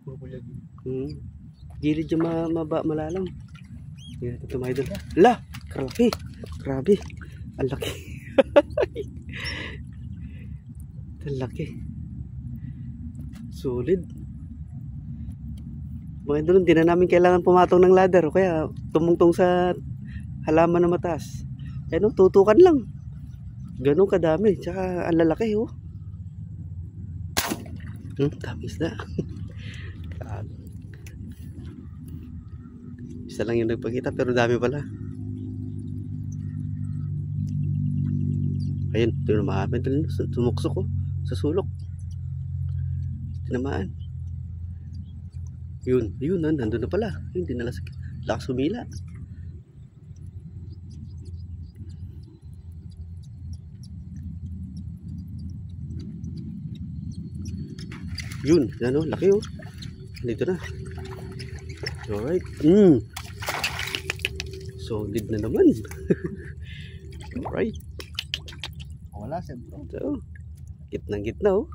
Purpulyag. Gilid yung malalam. Yan, ito mga idol. Ala! Grabe! Grabe! Ang laki! Ang laki! Solid! Mga idol, hindi na namin kailangan pumatong ng ladder o kaya tumungtong sa halaman na mataas. Ano, tutukan lang. Ganun kadami. Tsaka ang lalaki, oh. Dami isda. Isa lang yung nagpakita pero dami pala. Ayun, tinamaan. Sumuksok ko sa sulok. Tinamaan. Yun, nandun na pala. Hindi na lakas humila. Yun, ano, laki oh. Dito na. Alright. Solid na naman. Alright. Wala, sentro. So, gitna oh.